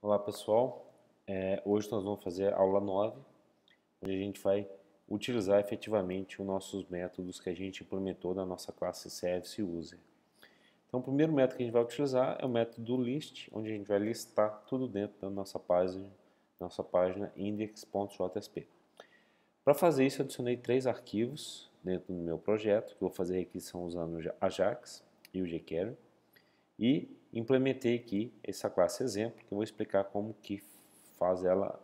Olá pessoal, hoje nós vamos fazer a aula 9, onde a gente vai utilizar efetivamente os nossos métodos que a gente implementou na nossa classe Service User. Então o primeiro método que a gente vai utilizar é o método do list, onde a gente vai listar tudo dentro da nossa página index.jsp. Para fazer isso eu adicionei 3 arquivos dentro do meu projeto, que eu vou fazer requisição usando o Ajax e o jQuery. E implementei aqui essa classe exemplo, que eu vou explicar como que faz ela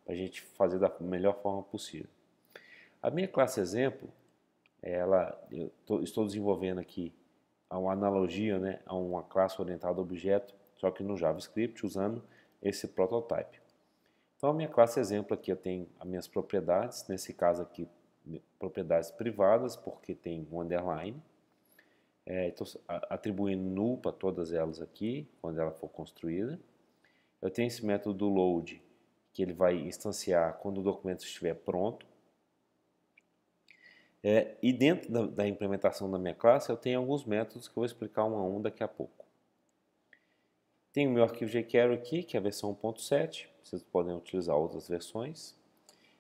para a gente fazer da melhor forma possível. A minha classe exemplo, estou desenvolvendo aqui uma analogia, né, a uma classe orientada a objeto, só que no JavaScript, usando esse prototype. Então a minha classe exemplo aqui eu tenho as minhas propriedades, nesse caso aqui propriedades privadas, porque tem um underline. Estou atribuindo null para todas elas aqui, quando ela for construída. Eu tenho esse método do load, que ele vai instanciar quando o documento estiver pronto. E dentro da implementação da minha classe, eu tenho alguns métodos que eu vou explicar um a um daqui a pouco. Tenho o meu arquivo jQuery aqui, que é a versão 1.7, vocês podem utilizar outras versões.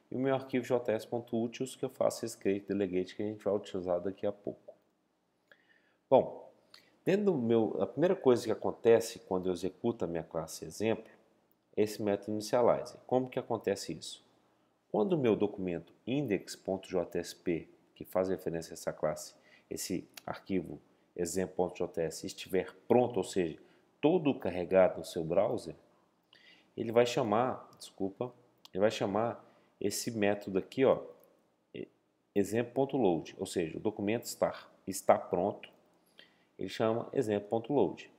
E o meu arquivo js.utils, que eu faço esse create delegate, que a gente vai utilizar daqui a pouco. Bom, a primeira coisa que acontece quando eu executo a minha classe exemplo é esse método initialize. Como que acontece isso? Quando o meu documento index.jsp, que faz referência a essa classe, esse arquivo exemplo.js estiver pronto, ou seja, todo carregado no seu browser, ele vai chamar esse método aqui, ó, exemplo.load, ou seja, o documento está pronto. Ele chama exemplo.load.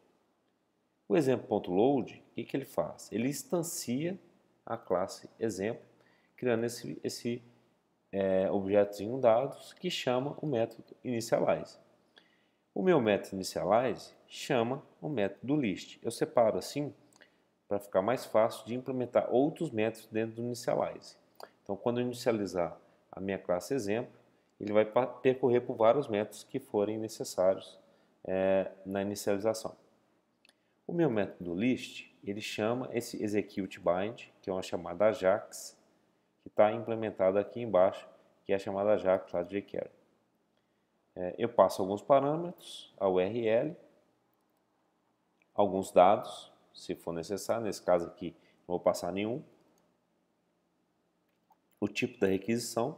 O exemplo.load, o que ele faz? Ele instancia a classe exemplo, criando esse objetozinho dados que chama o método initialize. O meu método initialize chama o método list. Eu separo assim para ficar mais fácil de implementar outros métodos dentro do initialize. Então, quando eu inicializar a minha classe exemplo, ele vai percorrer por vários métodos que forem necessários na inicialização. O meu método list, ele chama esse execute bind, que é uma chamada Ajax, que está implementada aqui embaixo, que é a chamada Ajax lá de jQuery. Eu passo alguns parâmetros, a URL, alguns dados, se for necessário, nesse caso aqui não vou passar nenhum, o tipo da requisição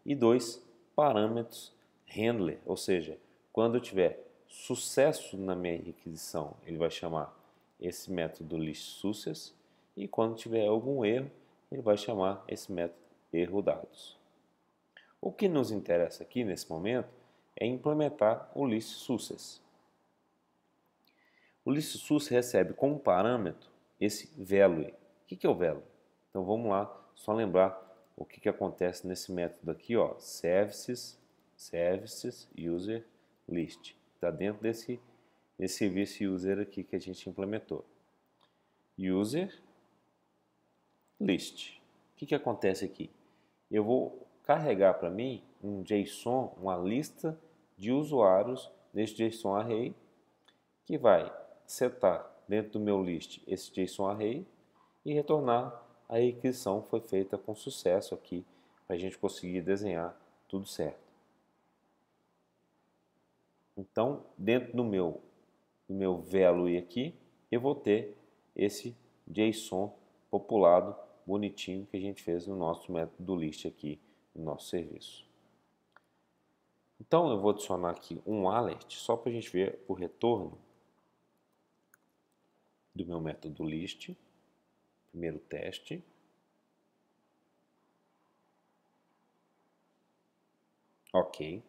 e 2 parâmetros handler, ou seja, quando eu tiver sucesso na minha requisição, ele vai chamar esse método listSuccess, e quando tiver algum erro, ele vai chamar esse método erroDados. O que nos interessa aqui nesse momento é implementar o listSuccess. O listSuccess recebe como parâmetro esse value. O que é o value? Então vamos lá, só lembrar o que acontece nesse método aqui, ó, services user list. Está dentro desse serviço user aqui que a gente implementou. User list. O que acontece aqui? Eu vou carregar para mim um JSON, uma lista de usuários desse JSON array, que vai setar dentro do meu list esse JSON array e retornar a requisição foi feita com sucesso aqui, para a gente conseguir desenhar tudo certo. Então, dentro do meu value aqui, eu vou ter esse JSON populado, bonitinho, que a gente fez no nosso método do list aqui, no nosso serviço. Então, eu vou adicionar aqui um alert, só para a gente ver o retorno do meu método list. Primeiro teste. Ok.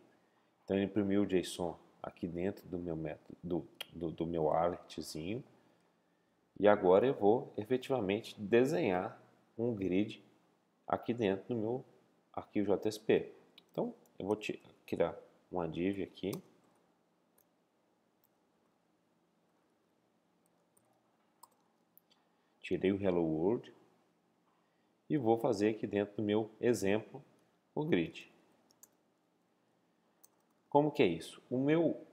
Então, ele imprimiu o JSON aqui dentro do meu método, do meu alertzinho. E agora eu vou efetivamente desenhar um grid aqui dentro do meu arquivo JSP. Então, eu vou criar uma div aqui. Tirei o Hello World. E vou fazer aqui dentro do meu exemplo o grid. Como que é isso? O meu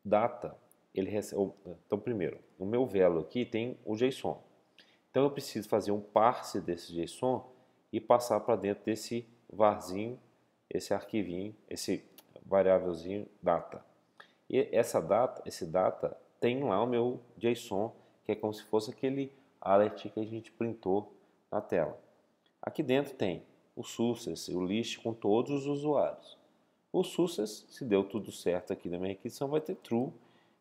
data, ele recebe... Então, primeiro, o meu value aqui tem o JSON. Então eu preciso fazer um parse desse JSON e passar para dentro desse varzinho, esse arquivinho, esse variávelzinho data. E esse data tem lá o meu JSON, que é como se fosse aquele alert que a gente printou na tela. Aqui dentro tem o success e o list com todos os usuários. O success, se deu tudo certo aqui na minha requisição, vai ter true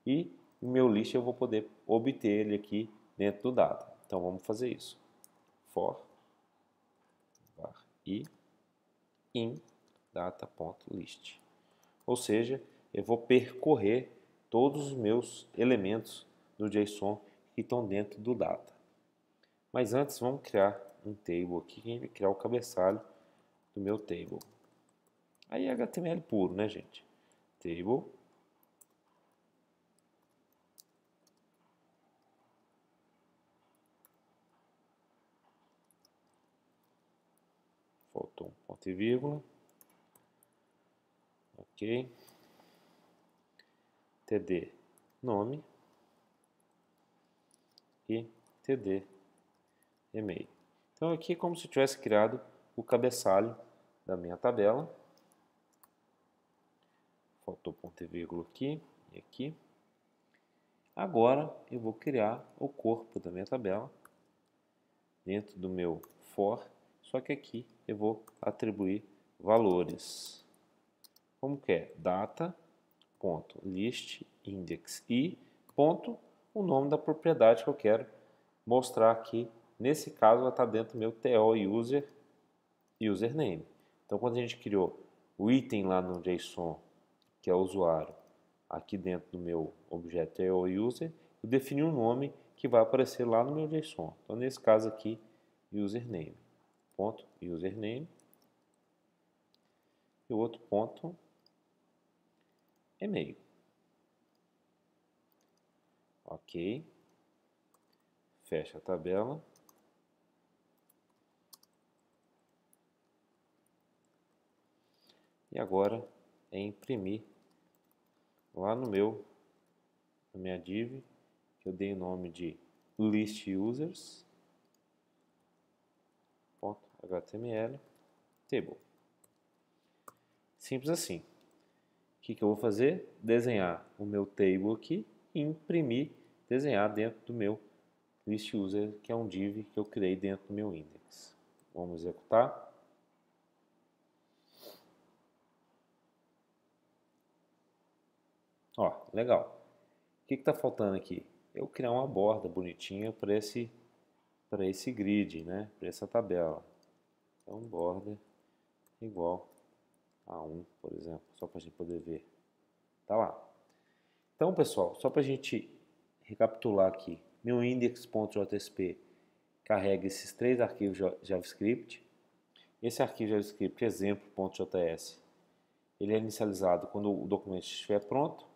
e o meu list eu vou poder obter ele aqui dentro do data. Então vamos fazer isso. For var i in data.list. Ou seja, eu vou percorrer todos os meus elementos do JSON que estão dentro do data. Mas antes vamos criar um table aqui, que a gente vai criar o cabeçalho do meu table. Aí é HTML puro, né, gente? Table. Faltou um ponto e vírgula. Ok. TD nome e TD e-mail. Então aqui é como se eu tivesse criado o cabeçalho da minha tabela. Faltou ponto e vírgula aqui e aqui. Agora eu vou criar o corpo da minha tabela dentro do meu for, só que aqui eu vou atribuir valores. Como que é? Data, ponto, list, index e ponto, o nome da propriedade que eu quero mostrar aqui. Nesse caso vai estar dentro do meu TO user username. Então quando a gente criou o item lá no JSON, que é o usuário, aqui dentro do meu objeto TO user, eu defini um nome que vai aparecer lá no meu JSON. Então nesse caso aqui, username, ponto username e o outro ponto e-mail. Ok. Fecha a tabela. E agora é imprimir lá na minha div, que eu dei o nome de list users, .html, table. Simples assim. O que eu vou fazer? Desenhar o meu table aqui e imprimir, desenhar dentro do meu list user, que é um div que eu criei dentro do meu index. Vamos executar. Ó, legal. O que está faltando aqui? Eu criar uma borda bonitinha para esse grid, né? Para essa tabela. Então, borda igual a 1, por exemplo, só para a gente poder ver. Tá lá. Então, pessoal, só para a gente recapitular aqui, meu index.jsp carrega esses 3 arquivos JavaScript. Esse arquivo JavaScript exemplo.js, ele é inicializado quando o documento estiver pronto.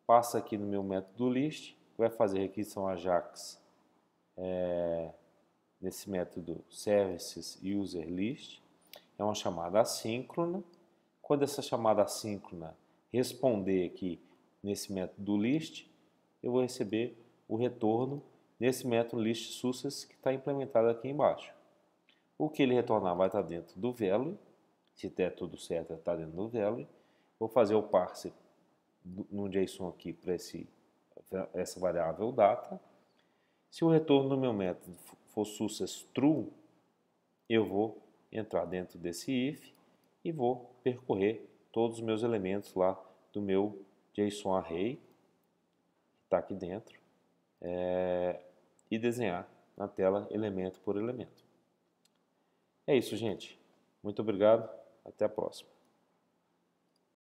Passa aqui no meu método list, vai fazer requisição Ajax nesse método services user list. É uma chamada assíncrona. Quando essa chamada assíncrona responder aqui nesse método list, eu vou receber o retorno nesse método list success que está implementado aqui embaixo. O que ele retornar vai estar dentro do value. Se der tudo certo, está dentro do value. Vou fazer o parse no JSON aqui para essa variável data. Se o retorno do meu método for success true, eu vou entrar dentro desse if e vou percorrer todos os meus elementos lá do meu JSON array, que está aqui dentro, e desenhar na tela elemento por elemento. É isso, gente. Muito obrigado. Até a próxima.